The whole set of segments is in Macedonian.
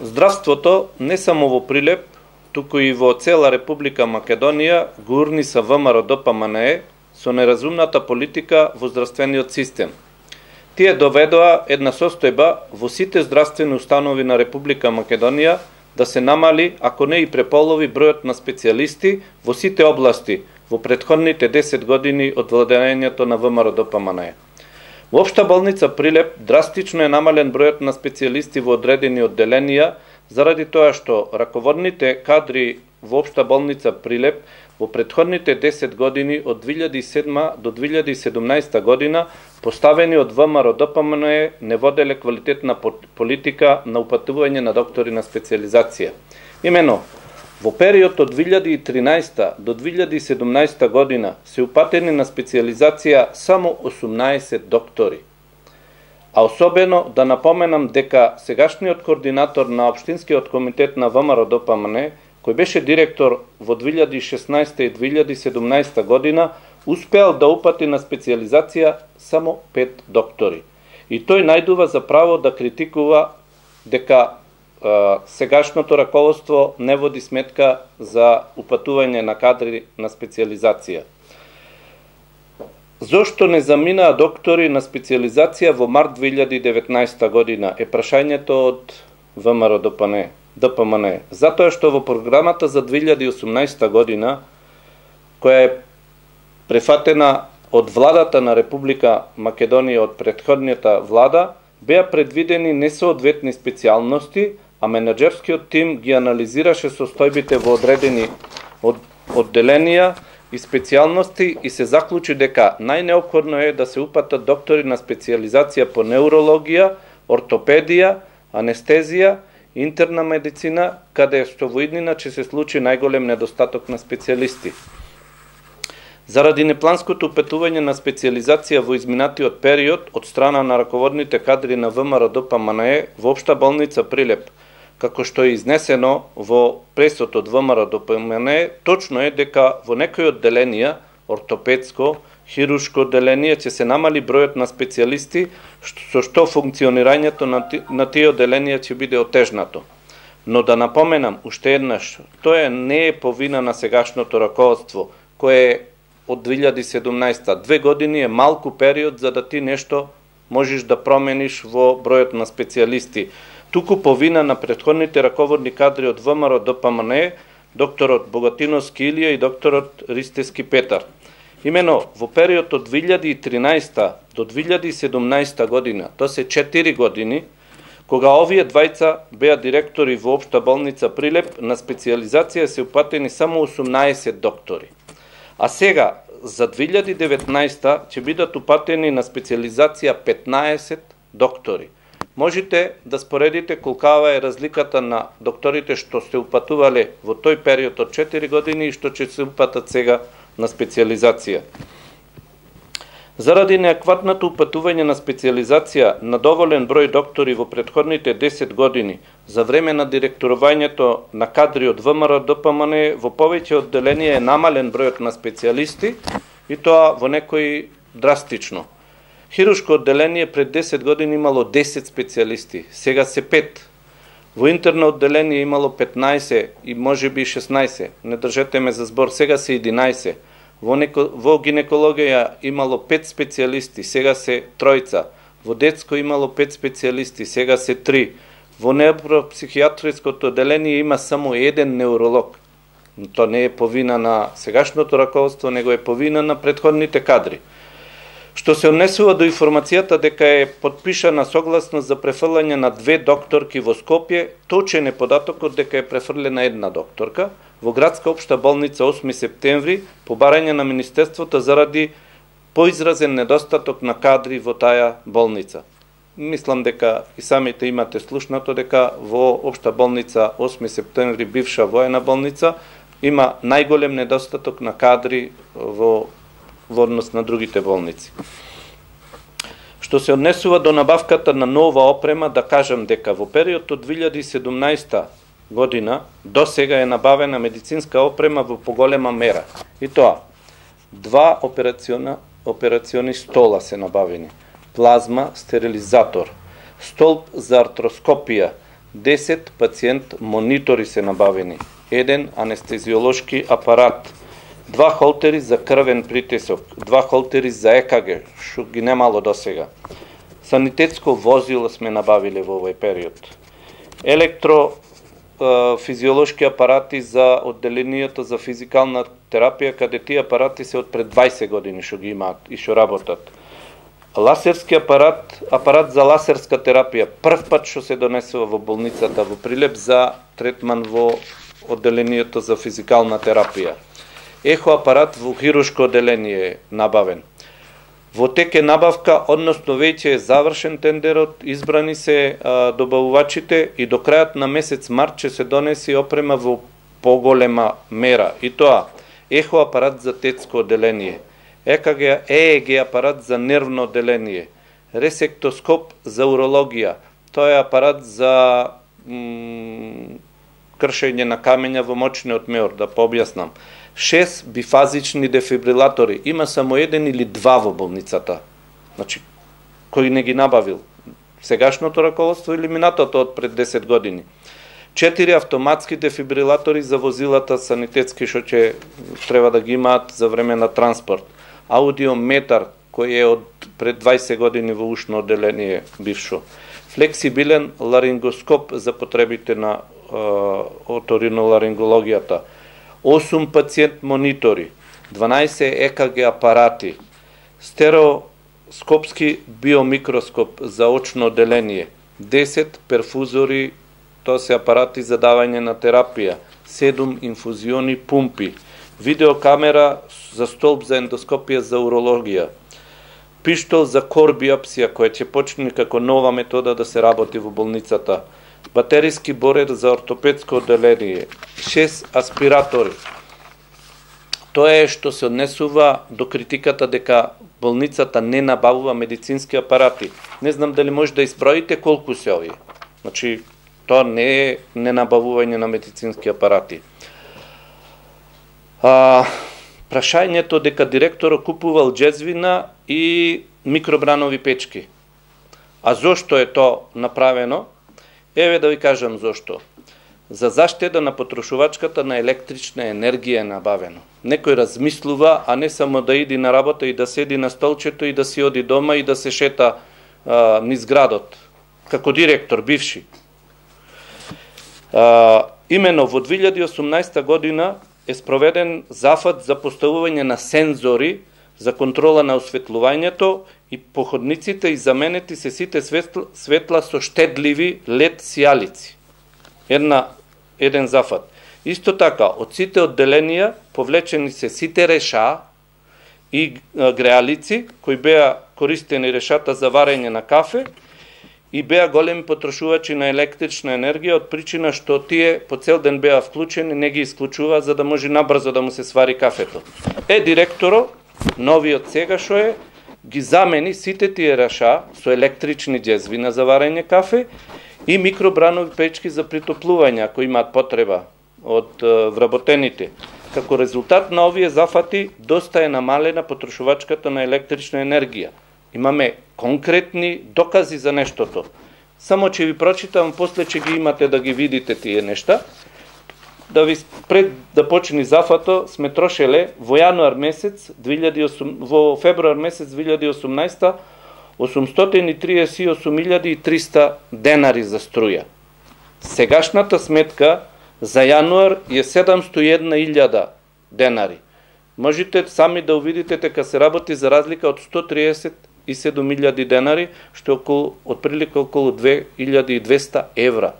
Здравството не само во Прилеп, туку и во цела Република Македонија го урниса ВМРО ДПМНЕ со неразумната политика во здравствениот систем. Тие доведоа една состојба во сите здравствени установи на Република Македонија да се намали, ако не и преполови, бројот на специјалисти во сите области во претходните 10 години од владењето на ВМРО ДПМНЕ. Во Општа болница Прилеп драстично е намален бројот на специјалисти во одредени одделенија, заради тоа што раководните кадри во Општа болница Прилеп во претходните 10 години од 2007 до 2017 година поставени од ВМРО ДПМНЕ не воделе квалитетна политика на упатување на доктори на специјализација. Имено, во период од 2013 до 2017 година се упатени на специјализација само 18 доктори. А особено да напоменам дека сегашниот координатор на Општинскиот комитет на ВМРО ДПМНЕ, кој беше директор во 2016 и 2017 година, успеал да упати на специјализација само 5 доктори. И тој најдува за право да критикува дека сегашното раководство не води сметка за упатување на кадри на специјализација. Зошто не заминаа доктори на специјализација во март 2019 година е прашањето од ВМРО ДПМНЕ. Затоа што во програмата за 2018 година, која е префатена од владата на Република Македонија од претходната влада, беа предвидени несоодветни специјалности, а менеджерскиот тим ги анализираше состојбите во одредени одделенија и специјалности и се заклучи дека најнеопходно е да се упатат доктори на специјализација по неурологија, ортопедија, анестезија, интерна медицина, каде што во иднина ќе се случи најголем недостаток на специјалисти. Заради непланското упатување на специјализација во изминатиот период од страна на раководните кадри на ВМРО ДПМНЕ во Општа болница Прилеп, како што е изнесено во пресот од ВМРО ДПМНЕ, точно е дека во некои одделенија, ортопедско, хируршко одделение, ќе се намали бројот на специјалисти, со што функционирањето на тие одделенија ќе биде отежнато. Но да напоменам уште еднаш, тоа не е по вина на сегашното раководство, кое е од 2017. 2 години е малку период за да ти нешто можеш да промениш во бројот на специјалисти. Туку по вина на претходните раководни кадри од ВМРО ДПМНЕ, докторот Богатиновски Илија и докторот Ристевски Петар. Имено во период од 2013 до 2017 година, тоа се 4 години, кога овие двајца беа директори во Општа болница Прилеп, на специјализација се упатени само 18 доктори. А сега, за 2019 ќе бидат упатени на специјализација 15 доктори. Можете да споредите колкава е разликата на докторите што се упатувале во тој период од 4 години и што ќе се упатат сега на специјализација. Заради неакватното упатување на специјализација на доволен број доктори во претходните 10 години, за време на директорувањето на кадри од ВМРО ДПМНЕ, во повеќе одделенија е намален бројот на специјалисти, и тоа во некои драстично. Хируршко одделение пред 10 години имало 10 специјалисти, сега се 5. Во интерно одделение имало 15 и можеби 16, не држете ме за збор, сега се 11. Во гинекологија имало 5 специјалисти, сега се 3. Во детско имало 5 специјалисти, сега се 3. Во невропсихијатриското одделение има само 1 неуролог. Тоа не е по вина на сегашното раководство, него е по вина на претходните кадри. Што се однесува до информацијата дека е подпишана согласност за префрлање на 2 докторки во Скопје, точен е податокот дека е префрлена 1 докторка во градска општа болница 8 септември по барање на Министерството заради поизразен недостаток на кадри во таа болница. Мислам дека и самите имате слушнато дека во општа болница 8 септември, бивша воена болница, има најголем недостаток на кадри во однос на другите болници. Што се однесува до набавката на нова опрема, да кажам дека во период од 2017 година до сега е набавена медицинска опрема во поголема мера. И тоа, 2 операциони стола се набавени, плазма, стерилизатор, столб за артроскопија, 10 пациент монитори се набавени, 1 анестезиолошки апарат, 2 холтери за крвен притисок, 2 холтери за ЕКГ, што ги немало досега. Санитетско возило сме набавили во овој период. Електрофизиолошки апарати за одделението за физикална терапија, каде тие апарати се од пред 20 години што ги имаат и што работат. Ласерски апарат за ласерска терапија, прв пат што се донесува во болницата во Прилеп за третман во одделението за физикална терапија. Ехо апарат во хируршко одделение е набавен. Во тек е набавка, односно веќе е завршен тендерот, избрани се добавувачите и до крајот на месец март ќе се донеси опрема во поголема мера. И тоа, ехо апарат за тетско одделение, ЕЕГ апарат за нервно одделение, ресектоскоп за урологија, тоа е апарат за кршење на камења во мочниот меор, да пообјаснам. 6 бифазични дефибрилатори, има само 1 или 2 во болницата. Значи, кој не ги набавил? Сегашното раководство или минатото од пред 10 години. 4 автоматски дефибрилатори за возилата санитетски, што ќе треба да ги имаат за време на транспорт. Аудиометар, кој е од пред 20 години во ушно одделение бившо. Флексибилен ларингоскоп за потребите на оториноларингологијата. 8 пациент монитори, 12 ЕКГ апарати, стереоскопски биомикроскоп за очно одделение, 10 перфузори, тоа се апарати за давање на терапија, 7 инфузиони пумпи, видеокамера за столб за ендоскопија за урологија, пиштол за кор биопсија, која ќе почне како нова метода да се работи во болницата, батериски борер за ортопедско одделение, 6 аспиратори. Тоа е што се однесува до критиката дека болницата не набавува медицински апарати. Не знам дали може да изброите колку се овие. Значи, тоа не е ненабавување на медицински апарати. Прашањето дека директорот купувал джезвина и микробранови печки. А зошто е тоа направено? Еве да ви кажам зошто. За заштеда на потрошувачката на електрична енергија е набавено. Некој размислува, а не само да иди на работа и да седи на столчето и да си оди дома и да се шета низ градот. Како директор, бивши. Имено во 2018 година е спроведен зафат за поставување на сензори за контрола на осветлувањето и походниците и заменети се сите светла со штедливи LED сијалици. Еден зафат. Исто така, од сите одделенија повлечени се сите реша и греалици, кои беа користени решата за варење на кафе и беа големи потрошувачи на електрична енергија, од причина што тие по цел ден беа вклучени, не ги исклучува за да може набрзо да му се свари кафето. Директорот, новиот сега што е, ги замени сите тие реша со електрични џезвина за варење кафе и микробранови печки за притоплување, ако имаат потреба од вработените. Како резултат на овие зафати, доста е намалена потрошувачката на електрична енергија. Имаме конкретни докази за нештото. Само ќе ви прочитам, после ќе ги имате да ги видите тие нешта. Пред да почне зафато, сме трошеле во февруар месец 2018 838.300 денари за струја. Сегашната сметка за јануар е 701.000 денари. Можете сами да увидите дека се работи за разлика од 137.000 денари, што е отприлика околу 2200 евра.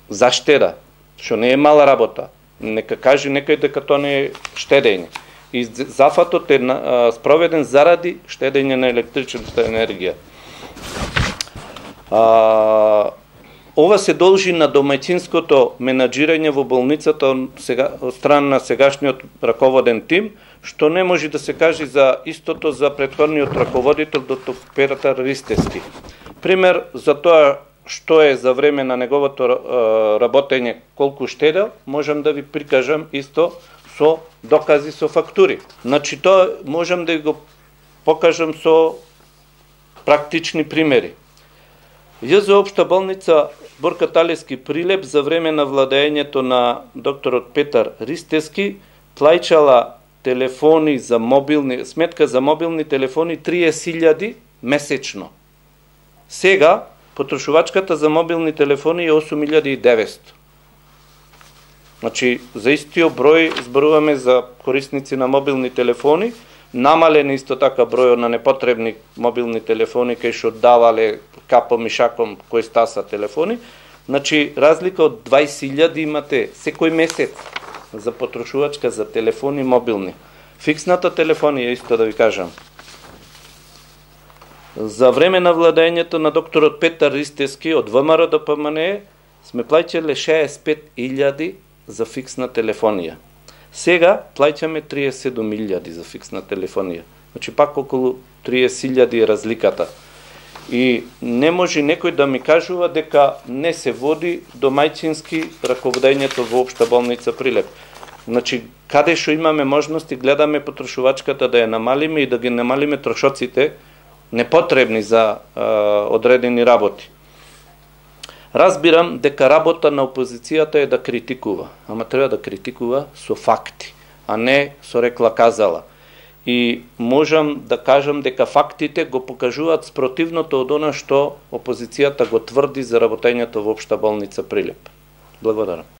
За штеда, што не е мала работа. Нека каже некој дека тоа не е штедење. И зафатот е спроведен заради штедење на електричната енергија. Ова се должи на домаќинското менаџирање во болницата од страна на сегашниот раководен тим, што не може да се каже за истото за претходниот раководител доктор Ператар Ристевски. Пример за тоа што е за време на неговото работење колку штедел, можам да ви прикажам исто со докази, со фактури. Значи, тоа можам да го покажам со практични примери. ЈЗ Општа болница збор Каталевски Прилеп за време на владењето на докторот Петар Ристевски плаќала телефони за мобилни, сметка за мобилни телефони 30.000 месечно. Сега потрошувачката за мобилни телефони е 8.900. Значи, за истиот број зборуваме за корисници на мобилни телефони, намален исто така бројот на непотребни мобилни телефони кај што давале капом и шаком кои стаса телефони. Значи, разлика од 20.000 имате секој месец за потрошувачка за телефони мобилни. Фиксната телефонија, исто да ви кажам. За време на владењето на докторот Петар Ристевски од ВМРО до ПМН сме плаќале 65.000 за фиксна телефонија. Сега плаќаме 37.000 за фиксна телефонија. Значи пак околу 30.000 е разликата. И не може некој да ми кажува дека не се води домајчински раководењето во Општа болница Прилеп. Значи, каде што имаме можности, гледаме потрошувачката да ја намалиме и да ги намалиме трошоците непотребни за одредени работи. Разбирам дека работа на опозицијата е да критикува, ама треба да критикува со факти, а не со рекла казала. И можам да кажам дека фактите го покажуваат спротивното од она што опозицијата го тврди за работењето во Општа болница Прилеп. Благодарам.